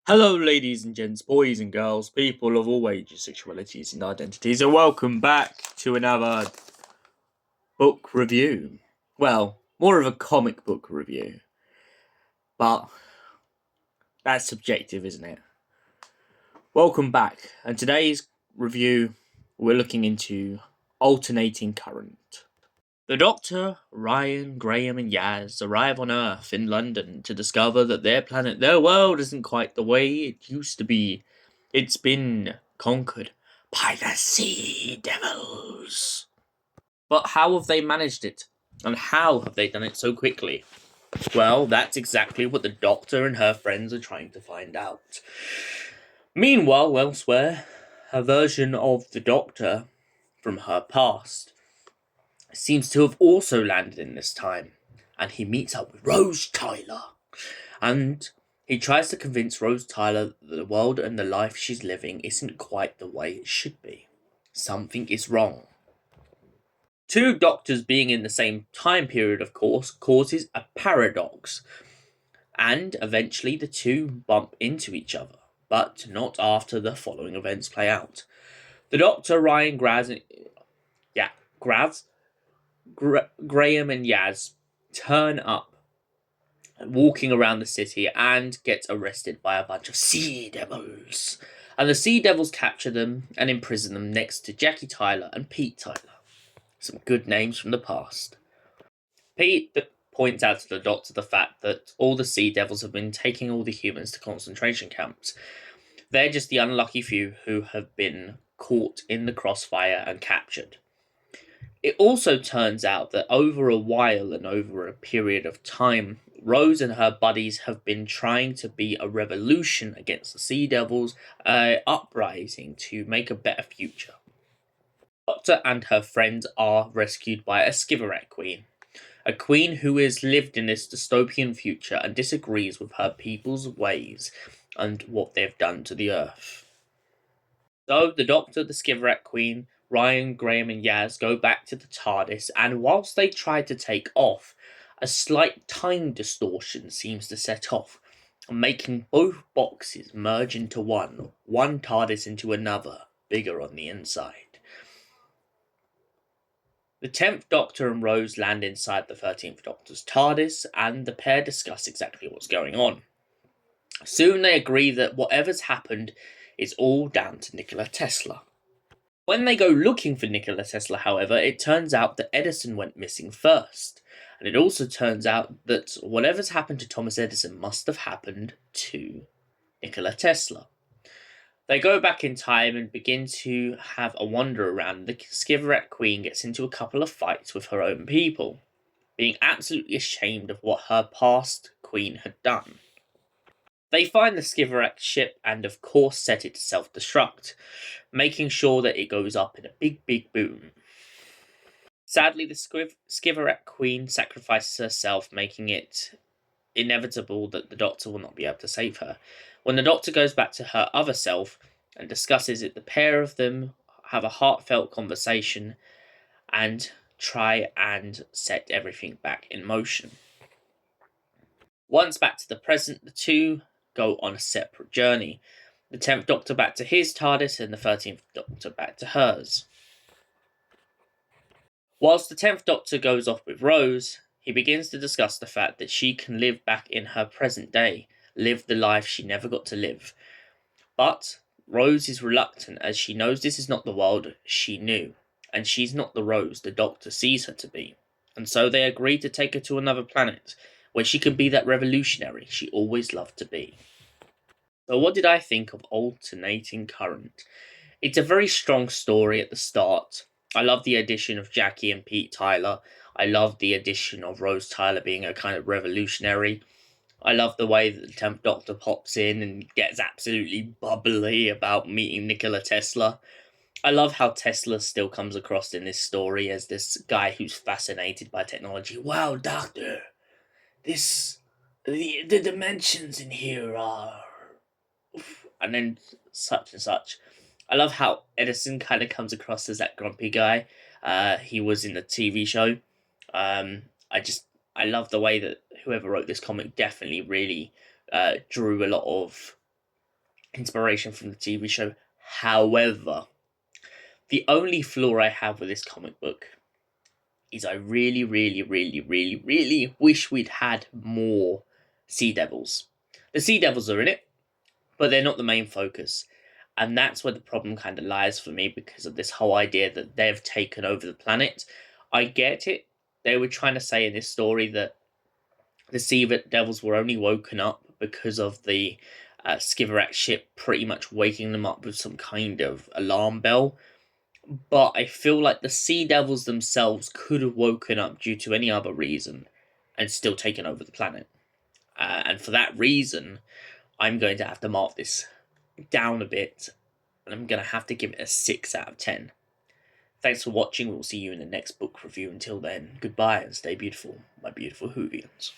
Hello, ladies and gents, boys and girls, people of all ages, sexualities, and identities, and welcome back to another book review. Well, more of a comic book review, but that's subjective, isn't it? Welcome back, and today's review, we're looking into alternating current. The Doctor, Ryan, Graham, and Yaz arrive on Earth in London to discover that their world, isn't quite the way it used to be. It's been conquered by the Sea Devils. But how have they managed it? And how have they done it so quickly? Well, that's exactly what the Doctor and her friends are trying to find out. Meanwhile, elsewhere, a version of the Doctor from her past seems to have also landed in this time, and he meets up with Rose Tyler. And he tries to convince Rose Tyler that the world and the life she's living isn't quite the way it should be. Something is wrong. Two doctors being in the same time period, of course, causes a paradox, and eventually the two bump into each other, but not after the following events play out. The Doctor, Ryan, Graham, and Yaz turn up walking around the city and get arrested by a bunch of Sea Devils. And the Sea Devils capture them and imprison them next to Jackie Tyler and Pete Tyler. Some good names from the past. Pete points out to the Doctor the fact that all the Sea Devils have been taking all the humans to concentration camps. They're just the unlucky few who have been caught in the crossfire and captured. It also turns out that over a while and over a period of time, Rose and her buddies have been trying to be a revolution against the Sea Devils, uprising to make a better future. Doctor and her friends are rescued by a Skiverette queen, a queen who has lived in this dystopian future and disagrees with her people's ways and what they've done to the Earth. So the Doctor, the Skiverette queen, Ryan, Graham, and Yaz go back to the TARDIS, and whilst they try to take off, a slight time distortion seems to set off, making both boxes merge into one TARDIS into another, bigger on the inside. The 10th Doctor and Rose land inside the 13th Doctor's TARDIS, and the pair discuss exactly what's going on. Soon they agree that whatever's happened is all down to Nikola Tesla. When they go looking for Nikola Tesla, however, it turns out that Edison went missing first. And it also turns out that whatever's happened to Thomas Edison must have happened to Nikola Tesla. They go back in time and begin to have a wander around. The Skiverette Queen gets into a couple of fights with her own people, being absolutely ashamed of what her past queen had done. They find the Skiverette ship and of course set it to self-destruct, making sure that it goes up in a big, big boom. Sadly, the Skiverette Queen sacrifices herself, making it inevitable that the Doctor will not be able to save her. When the Doctor goes back to her other self and discusses it, the pair of them have a heartfelt conversation and try and set everything back in motion. Once back to the present, the two go on a separate journey. The 10th Doctor back to his TARDIS and the 13th Doctor back to hers. Whilst the 10th Doctor goes off with Rose, he begins to discuss the fact that she can live back in her present day, live the life she never got to live. But Rose is reluctant as she knows this is not the world she knew, and she's not the Rose the Doctor sees her to be. And so they agree to take her to another planet, where she can be that revolutionary she always loved to be. So what did I think of Alternating Current? It's a very strong story at the start. I love the addition of Jackie and Pete Tyler. I love the addition of Rose Tyler being a kind of revolutionary. I love the way that the 10th Doctor pops in and gets absolutely bubbly about meeting Nikola Tesla. I love how Tesla still comes across in this story as this guy who's fascinated by technology. Wow, Doctor, the dimensions in here are... and then such and such. I love how Edison kind of comes across as that grumpy guy. He was in the TV show. I love the way that whoever wrote this comic definitely really drew a lot of inspiration from the TV show. However, the only flaw I have with this comic book is I really, really, really, really, really wish we'd had more Sea Devils. The Sea Devils are in it, but they're not the main focus. And that's where the problem kind of lies for me because of this whole idea that they've taken over the planet. I get it. They were trying to say in this story that the Sea Devils were only woken up because of the Skiverak ship pretty much waking them up with some kind of alarm bell. But I feel like the Sea Devils themselves could have woken up due to any other reason and still taken over the planet. And for that reason, I'm going to have to mark this down a bit, and I'm going to have to give it a 6 out of 10. Thanks for watching. We'll see you in the next book review. Until then, goodbye and stay beautiful, my beautiful Whovians.